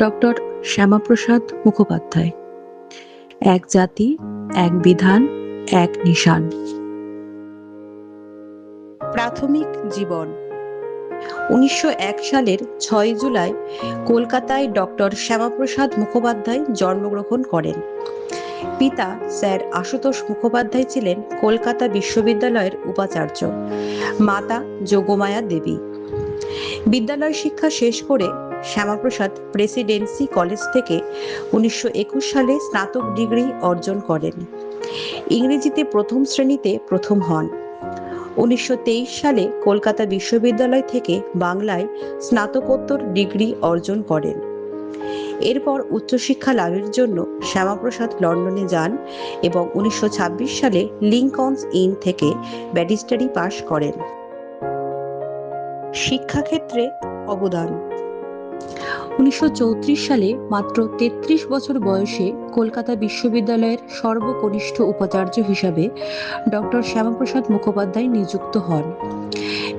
Doctor Shyamaprasad Mukhopadhyay. এক জাতি, এক বিধান, এক নিশান। প্রাথমিক জীবন। 1901 সালের 6 জুলাই কলকাতায় ডক্টর শ্যামাপ্রসাদ মুখোপাধ্যায় জন্মগ্রহণ করেন। পিতা স্যার আশুতোষ মুখোপাধ্যায় ছিলেন কলকাতা বিশ্ববিদ্যালয়ের উপাচার্য, মাতা যোগমায়া দেবী। বিদ্যালয় শিক্ষা শেষ করে শ্যামাপ্রসাদ প্রেসিডেন্সি কলেজ থেকে 1921 সালে স্নাতক ডিগ্রি অর্জন করেন। ইংরেজিতে প্রথম শ্রেণীতে প্রথম হন। 1923 সালে কলকাতা বিশ্ববিদ্যালয় থেকে বাংলায় স্নাতকোত্তর ডিগ্রি অর্জন করেন। এরপর উচ্চশিক্ষা লাভের জন্য শ্যামাপ্রসাদ লন্ডনে যান এবং 1926 সালে লিঙ্কনস ইন থেকে ব্যারিস্টারি পাশ করেন। শিক্ষাক্ষেত্রে অবদান। 1934 সালে মাত্র 33 বছর বয়সে কলকাতা বিশ্ববিদ্যালয়ের সর্বকনিষ্ঠ উপাচার্য হিসাবে ডক্টর শ্যামাপ্রসাদ মুখোপাধ্যায় নিযুক্ত হন।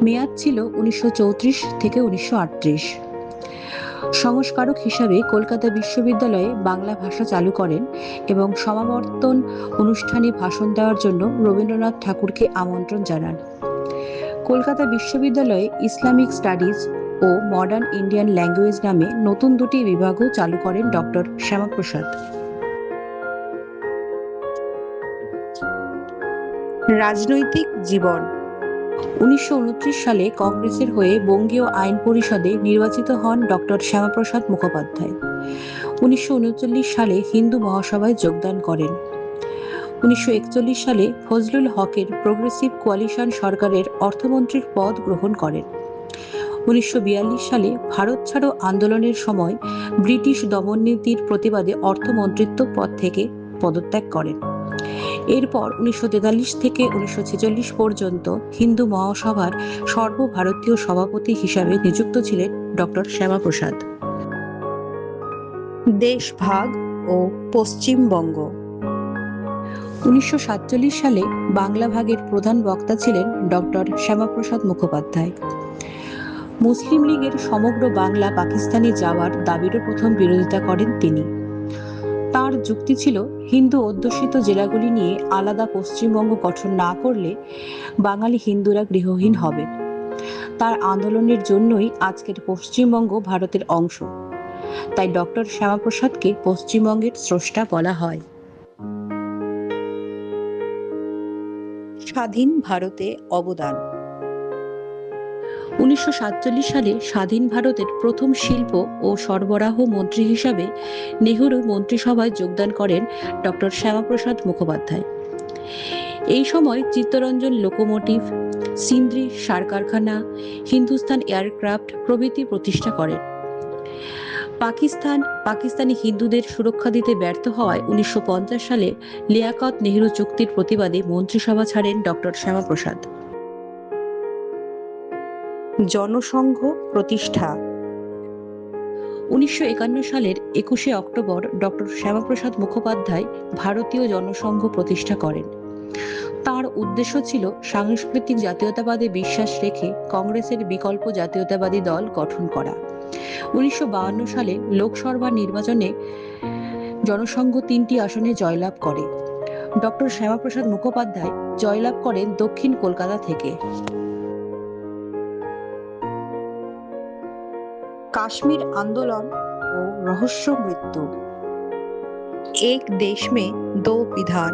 মেয়াদ ছিল 1934 থেকে 1938। সংস্কারক হিসাবে কলকাতা বিশ্ববিদ্যালয়ে বাংলা ভাষা চালু করেন এবং সমাবর্তন অনুষ্ঠানে ভাষণ দেওয়ার জন্য রবীন্দ্রনাথ ঠাকুরকে আমন্ত্রণ জানান। কলকাতা বিশ্ববিদ্যালয়ে ইসলামিক স্টাডিজ ও মডার্ন ইন্ডিয়ান ল্যাঙ্গুয়েজ নামে নতুন দুটি বিভাগও চালু করেন ডক্টর শ্যামাপ্রসাদ। রাজনৈতিক জীবন। 1929 সালে কংগ্রেসের হয়ে বঙ্গীয় আইন পরিষদে নির্বাচিত হন ডক্টর শ্যামাপ্রসাদ মুখোপাধ্যায়। 1939 সালে হিন্দু মহাসভায় যোগদান করেন। 1941 সালে ফজলুল হকের প্রোগ্রেসিভ কোয়ালিশন সরকারের অর্থমন্ত্রীর পদ গ্রহণ করেন। 1942 সালে ভারত ছাড়ো আন্দোলনের সময় ব্রিটিশ দমননীতির প্রতিবাদে অর্থমন্ত্রিত্ব পদ থেকে পদত্যাগ করেন। এরপর 1943 থেকে 1946 পর্যন্ত হিন্দু মহাসভার সর্বভারতীয় সভাপতি হিসাবে নিযুক্ত ছিলেন ডক্টর শ্যামাপ্রসাদ। দেশভাগ ও পশ্চিমবঙ্গ। 1947 সালে বাংলা ভাগের প্রধান বক্তা ছিলেন ডক্টর শ্যামাপ্রসাদ মুখোপাধ্যায়। মুসলিম লীগের সমগ্র বাংলা পাকিস্তানে যাওয়ার দাবিরও প্রথম বিরোধিতা করেন তিনি। তার যুক্তি ছিল হিন্দু অধ্যুষিত জেলাগুলি নিয়ে আলাদা পশ্চিমবঙ্গ গঠন না করলে বাঙালি হিন্দুরা গৃহহীন হবে। তার আন্দোলনের জন্যই আজকের পশ্চিমবঙ্গ ভারতের অংশ। তাই ডক্টর শ্যামাপ্রসাদকে পশ্চিমবঙ্গের স্রষ্টা বলা হয়। স্বাধীন ভারতে অবদান। 1947 সালে স্বাধীন ভারতের প্রথম শিল্প ও সরবরাহ মন্ত্রী হিসাবে নেহেরু মন্ত্রিসভায় যোগদান করেন ডক্টর শ্যামাপ্রসাদ মুখোপাধ্যায়। এই সময় চিত্তরঞ্জন লোকোমোটিভ, সিন্দ্রি সার কারখানা, হিন্দুস্তান এয়ারক্রাফট প্রভৃতি প্রতিষ্ঠা করেন। পাকিস্তানি হিন্দুদের সুরক্ষা দিতে ব্যর্থ হওয়ায় 1950 সালে লিয়াকত নেহেরু চুক্তির প্রতিবাদে মন্ত্রিসভা ছাড়েন ডক্টর শ্যামাপ্রসাদ। জনসংঘ প্রতিষ্ঠা। 1951 সালের 21শে অক্টোবর ডক্টর শ্যামাপ্রসাদ মুখোপাধ্যায় ভারতীয় জনসংঘ প্রতিষ্ঠা করেন। তার উদ্দেশ্য ছিল সাংস্কৃতিক জাতীয়তাবাদে বিশ্বাস রেখে কংগ্রেসের বিকল্প জাতীয়তাবাদী দল গঠন করা। 1952 সালে লোকসভা নির্বাচনে জনসংঘ 3টি আসনে জয়লাভ করে। ডক্টর শ্যামাপ্রসাদ মুখোপাধ্যায় জয়লাভ করেন দক্ষিণ কলকাতা থেকে। কাশ্মীর আন্দোলন ও রহস্য মৃত্যু। এক দেশ में दो विधान,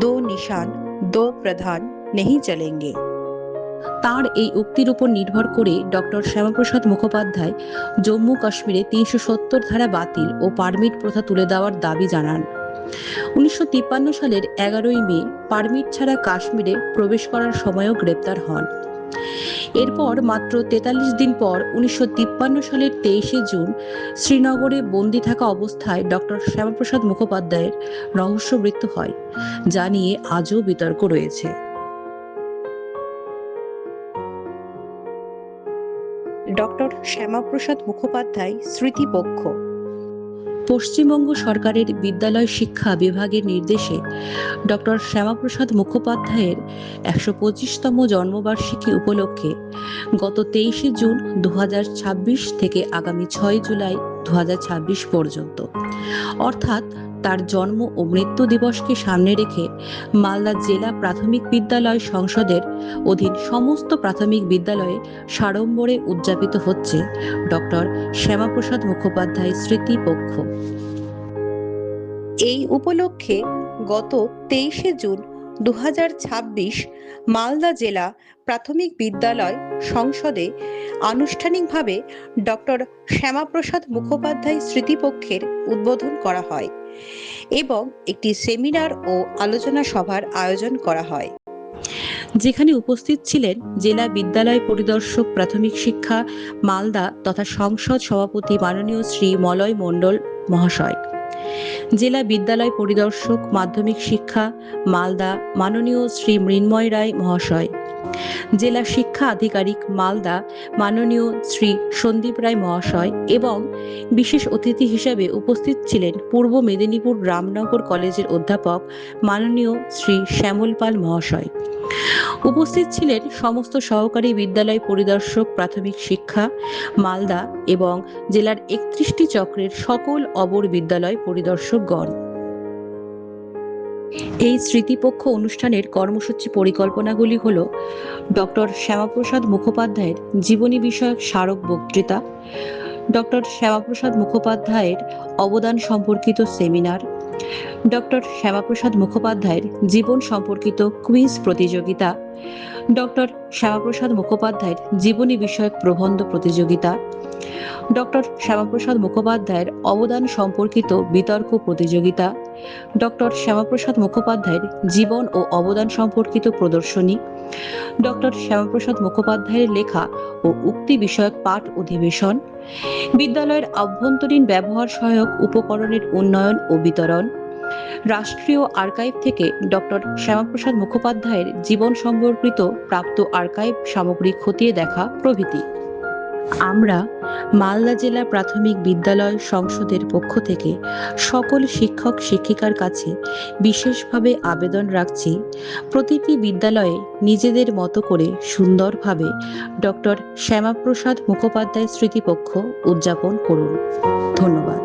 दो निशान, दो प्रधान नहीं चलेंगे। তার এই উক্তির উপর নির্ভর করে ডক্টর শ্যামাপ্রসাদ মুখোপাধ্যায় জম্মু কাশ্মীরে 370 ধারা বাতিল ও পারমিট প্রথা তুলে দেওয়ার দাবি জানান। 1953 সালের 11ই মে পারমিট ছাড়া কাশ্মীরে প্রবেশ করার সময়ও গ্রেপ্তার হন। এরপর মাত্র 43 দিন পর 1953 সালের 23শে জুন শ্রীনগরে বন্দী থাকা অবস্থায় ডক্টর শ্যামাপ্রসাদ মুখোপাধ্যায়ের রহস্য মৃত্যু হয়, যা নিয়ে আজও বিতর্ক রয়েছে। ডক্টর শ্যামাপ্রসাদ মুখোপাধ্যায় স্মৃতিপক্ষ। পশ্চিমবঙ্গ সরকারের বিদ্যালয় শিক্ষা বিভাগের নির্দেশে ডক্টর শ্যামাপ্রসাদ মুখোপাধ্যায়ের ১২৫তম জন্মবার্ষিকী উপলক্ষে গত ২৩শে জুন ২০২৬ থেকে আগামী ৬ জুলাই ২০২৬ পর্যন্ত অর্থাৎ তার জন্ম ও মৃত্যু দিবসকে সামনে রেখে মালদা জেলা প্রাথমিক বিদ্যালয় সংসদের অধীন সমস্ত প্রাথমিক বিদ্যালয়ে সাড়ম্বরে উদযাপিত হচ্ছে ডক্টর শ্যামাপ্রসাদ মুখোপাধ্যায় স্মৃতি পক্ষ। এই উপলক্ষে গত ২৩শে জুন ২০২৬ মালদা জেলা প্রাথমিক বিদ্যালয় সংসদে আনুষ্ঠানিকভাবে ডক্টর শ্যামাপ্রসাদ মুখোপাধ্যায় স্মৃতিপক্ষের উদ্বোধন করা হয় এবং একটি সেমিনার ও আলোচনা সভার আয়োজন করা হয়, যেখানে উপস্থিত ছিলেন জেলা বিদ্যালয় পরিদর্শক প্রাথমিক শিক্ষা মালদা তথা সংসদ সভাপতি মাননীয় শ্রী মলয় মণ্ডল মহাশয়, জেলা বিদ্যালয় পরিদর্শক মাধ্যমিক শিক্ষা মালদা মাননীয় শ্রী মৃন্ময় রায় মহাশয়, জেলা শিক্ষা আধিকারিক মালদা মাননীয় শ্রী সন্দীপ রায় মহাশয় এবং বিশেষ অতিথি হিসেবে উপস্থিত ছিলেন পূর্ব মেদিনীপুর রামনগর কলেজের অধ্যাপক মাননীয় শ্রী শ্যামল পাল মহাশয়। উপস্থিত ছিলেন সমস্ত সহকারী বিদ্যালয় পরিদর্শক প্রাথমিক শিক্ষা মালদা এবং জেলার ৩১টি চক্রের সকল অবর বিদ্যালয় পরিদর্শকগণ। এই স্মৃতিপক্ষ অনুষ্ঠানের কর্মসূচি পরিকল্পনাগুলি হল: ডক্টর শ্যামাপ্রসাদ মুখোপাধ্যায়ের জীবনী বিষয়ক স্মারক বক্তৃতা, ডক্টর শ্যামাপ্রসাদ মুখোপাধ্যায়ের অবদান সম্পর্কিত সেমিনার, ডক্টর শ্যামাপ্রসাদ মুখোপাধ্যায়ের জীবন সম্পর্কিত কুইজ প্রতিযোগিতা, ডক্টর শ্যামাপ্রসাদ মুখোপাধ্যায়ের জীবনী বিষয়ক প্রবন্ধ প্রতিযোগিতা, ডক্টর শ্যামাপ্রসাদ মুখোপাধ্যায়ের অবদান সম্পর্কিত বিতর্ক প্রতিযোগিতা, ডক্টর শ্যামাপ্রসাদ মুখোপাধ্যায়ের জীবন ও অবদান সম্পর্কিত প্রদর্শনী, ডক্টর শ্যামাপ্রসাদ মুখোপাধ্যায়ের লেখা ও উক্তি বিষয়ক পাঠ অধিবেশন, বিদ্যালয়ের আভ্যন্তরীণ ব্যবহার সহায়ক উপকরণের উন্নয়ন ও বিতরণ, রাষ্ট্রীয় আর্কাইভ থেকে ডক্টর শ্যামাপ্রসাদ মুখোপাধ্যায়ের জীবন সম্পর্কিত প্রাপ্ত আর্কাইভ সামগ্রী খতিয়ে দেখা প্রভৃতি। আমরা মালদা জেলা প্রাথমিক বিদ্যালয় সংসদের পক্ষ থেকে সকল শিক্ষক শিক্ষিকার কাছে বিশেষভাবে আবেদন রাখছি, প্রতিটি বিদ্যালয়ে নিজেদের মতো করে সুন্দরভাবে ডক্টর শ্যামাপ্রসাদ মুখোপাধ্যায় স্মৃতিপক্ষ উদযাপন করুন। ধন্যবাদ।